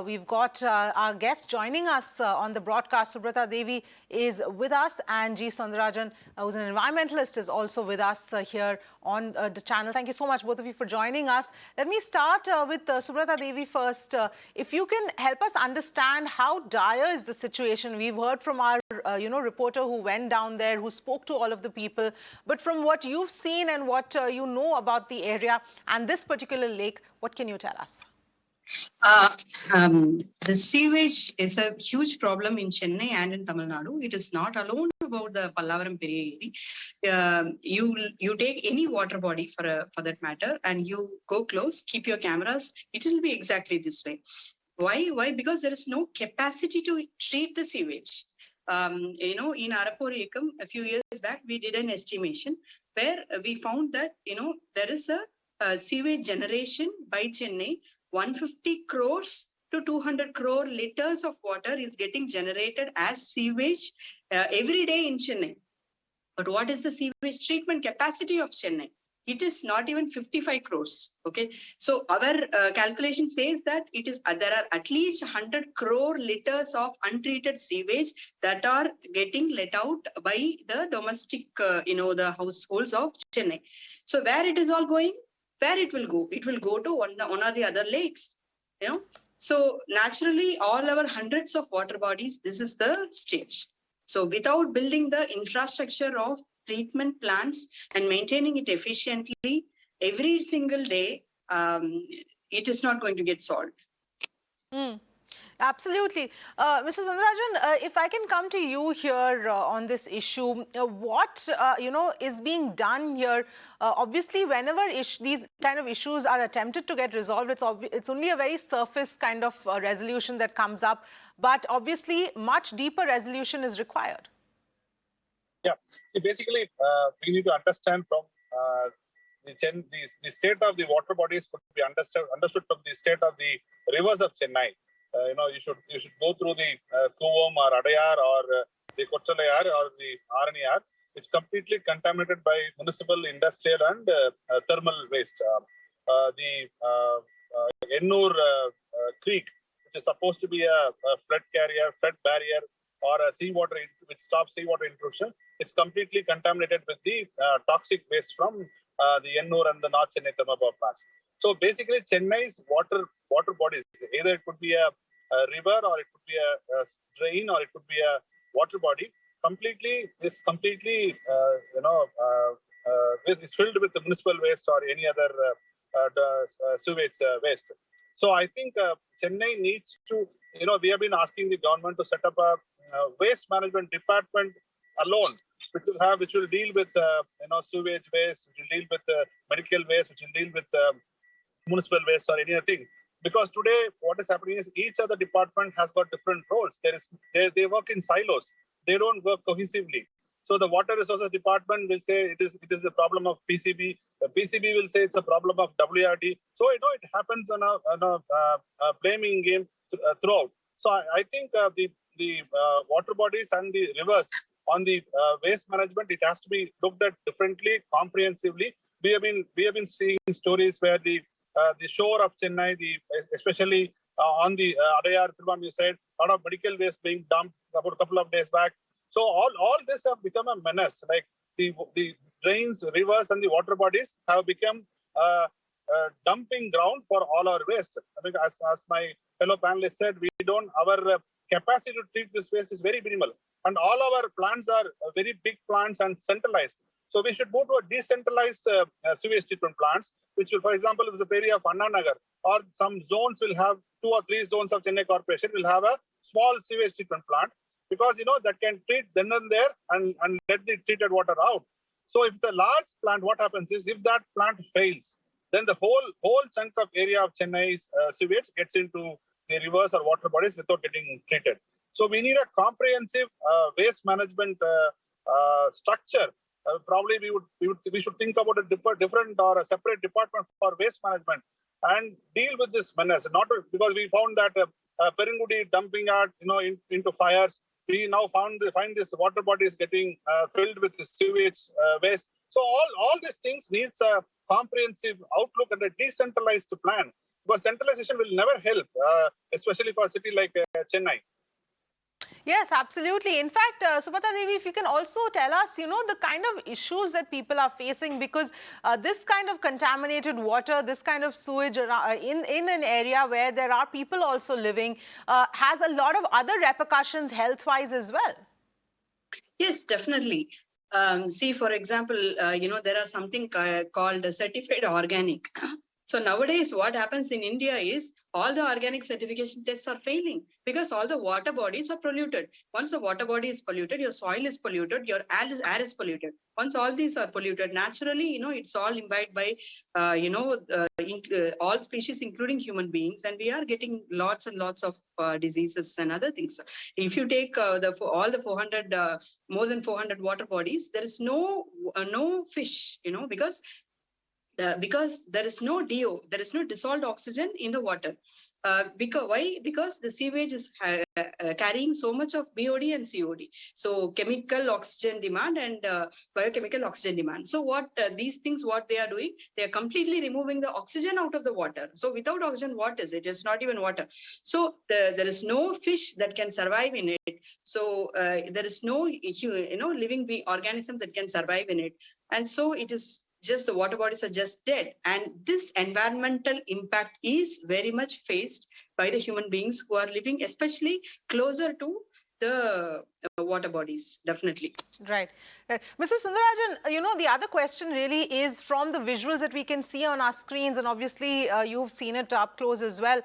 we've got our guest joining us on the broadcast. Subrata Devi is with us, and G. Sundarajan, who's an environmentalist, is also with us here on the channel. Thank you so much, both of you, for joining us. Let me start with Subrata Devi first. If you can help us understand how dire is the situation. We've heard from our reporter who went down there, who spoke to all of the people. But from what you've seen and what you know about the area and this particular lake, what can you tell us? The sewage is a huge problem in Chennai and in Tamil Nadu. It is not alone about the Pallavaram Periya Eri. You take any water body for that matter, and you go close, keep your cameras. It will be exactly this way. Why? Because there is no capacity to treat the sewage. In Arappur Ekam, a few years back, we did an estimation where we found that there is a sewage generation by Chennai. 150 crores to 200 crore liters of water is getting generated as sewage every day in Chennai. But what is the sewage treatment capacity of Chennai? It is not even 55 crores. Okay, so our calculation says that there are at least 100 crore liters of untreated sewage that are getting let out by the domestic, the households of Chennai. So where it is all going? Where it will go? It will go to one or the other lakes, So naturally, all our hundreds of water bodies, this is the stage. So without building the infrastructure of treatment plants and maintaining it efficiently every single day, it is not going to get solved. Absolutely. Mr. Sundarajan, if I can come to you here on this issue, what, is being done here? Obviously, whenever these kind of issues are attempted to get resolved, it's only a very surface kind of resolution that comes up. But obviously, much deeper resolution is required. Yeah. See, basically, we need to understand from the state of the water bodies could be understood from the state of the rivers of Chennai. You should go through the Kuvam or Adayar or the Kochalayar or the Araniyar. It's completely contaminated by municipal, industrial and thermal waste. The Ennur Creek, which is supposed to be a flood barrier, or a seawater which stops seawater intrusion, it's completely contaminated with the toxic waste from the Ennur and the North Chennai thermal power plants. So basically, Chennai's water bodies, either it could be a river, or it could be a drain, or it could be a water body, is filled with the municipal waste or any other sewage waste. So I think Chennai needs to, we have been asking the government to set up a waste management department alone, which will deal with sewage waste, which will deal with medical waste, which will deal with municipal waste or any other thing. Because today, what is happening is each other department has got different roles. They work in silos. They don't work cohesively. So the water resources department will say it is a problem of PCB. The PCB will say it's a problem of WRD. So it happens on a blaming game throughout. So I think the water bodies and the rivers on the waste management, it has to be looked at differently, comprehensively. We have been seeing stories where the shore of Chennai, especially on the Adayar, you said, a lot of medical waste being dumped about a couple of days back. So all this have become a menace. Like the drains, rivers, and the water bodies have become a dumping ground for all our waste. I mean, as my fellow panelists said, our capacity to treat this waste is very minimal, and all our plants are very big plants and centralized. So we should move to a decentralized sewage treatment plants, which will, for example, if the area of Anna Nagar or some zones will have 2 or 3 zones of Chennai Corporation will have a small sewage treatment plant, because that can treat then and there and let the treated water out. So if the large plant, what happens is, if that plant fails, then the whole chunk of area of Chennai's sewage gets into the rivers or water bodies without getting treated. So we need a comprehensive waste management structure. Probably we should think about a different or a separate department for waste management and deal with this menace. Not because we found that Perungudi dumping out into fires. We now find this water bodies getting filled with sewage waste. So all these things needs a comprehensive outlook and a decentralized plan. because centralization will never help, especially for a city like Chennai. Yes, absolutely. In fact, Subrata Devi, if you can also tell us, the kind of issues that people are facing, because this kind of contaminated water, this kind of sewage in an area where there are people also living, has a lot of other repercussions health-wise as well. Yes, definitely. See, for example, there are something called certified organic. So nowadays, what happens in India is all the organic certification tests are failing because all the water bodies are polluted. Once the water body is polluted, your soil is polluted, your air is polluted. Once all these are polluted, naturally, it's all imbibed by, all species, including human beings, and we are getting lots and lots of diseases and other things. If you take all the 400, more than 400 water bodies, there is no fish, because there is no DO, there is no dissolved oxygen in the water. Why? Because the sewage is carrying so much of BOD and COD. So chemical oxygen demand and biochemical oxygen demand. So what these things, what they are doing, they are completely removing the oxygen out of the water. So without oxygen, what is it? It's not even water. So there is no fish that can survive in it. So there is no living organism that can survive in it. And so it is just the water bodies are just dead. And this environmental impact is very much faced by the human beings who are living especially closer to the water bodies, definitely. Right. Mr. Sundarajan, the other question really is from the visuals that we can see on our screens, and obviously you've seen it up close as well.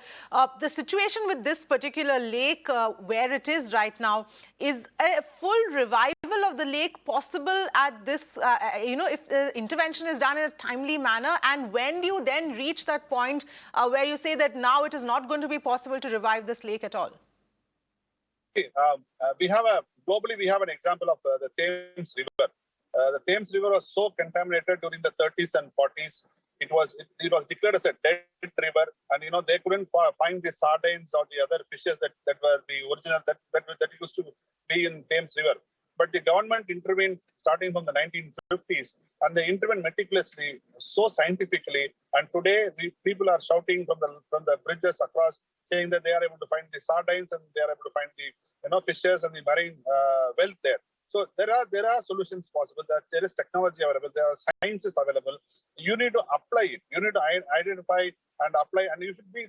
The situation with this particular lake, where it is right now, is a full revival of the lake possible at this, if the intervention is done in a timely manner? And when do you then reach that point where you say that now it is not going to be possible to revive this lake at all? Globally, we have an example of the Thames River. The Thames River was so contaminated during the 30s and 40s. It was declared as a dead river, and they couldn't find the sardines or the other fishes that were the original that used to be in Thames River. But the government intervened starting from the 1950s, and they intervened meticulously, so scientifically. And today, people are shouting from the bridges across, saying that they are able to find the sardines and they are able to find the fishes and the marine wealth there. So there are solutions possible. That there is technology available, there are sciences available. You need to apply it. You need to identify and apply, and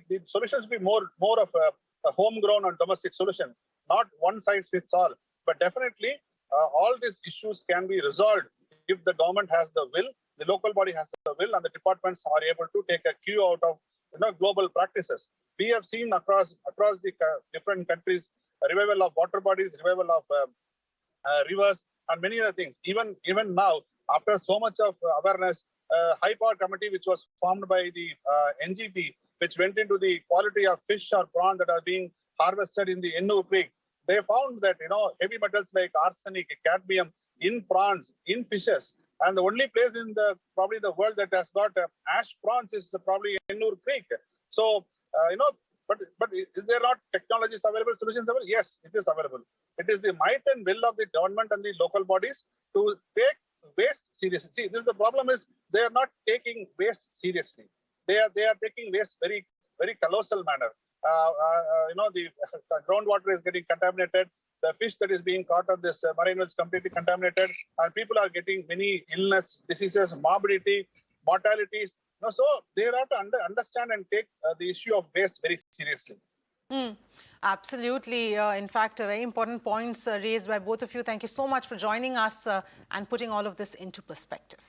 the solution should be more of a homegrown and domestic solution, not one size fits all. But definitely, all these issues can be resolved if the government has the will, the local body has the will, and the departments are able to take a cue out of global practices. We have seen across the different countries a revival of water bodies, revival of rivers, and many other things. Even now, after so much of awareness, high power committee which was formed by the NGP, which went into the quality of fish or prawn that are being harvested in the Ennur Creek, they found that heavy metals like arsenic, cadmium in prawns, in fishes, and the only place in probably the world that has got ash prawns is probably Ennur Creek. So but is there not technologies available, solutions available? Yes, it is available. It is the might and will of the government and the local bodies to take waste seriously. See, this is the problem is they are not taking waste seriously. They are taking waste very, very colossal manner. The groundwater is getting contaminated. The fish that is being caught on this marine is completely contaminated, and people are getting many illness, diseases, morbidity, mortalities. So they have to understand and take the issue of waste very seriously. Absolutely. In fact, very important points raised by both of you. Thank you so much for joining us and putting all of this into perspective.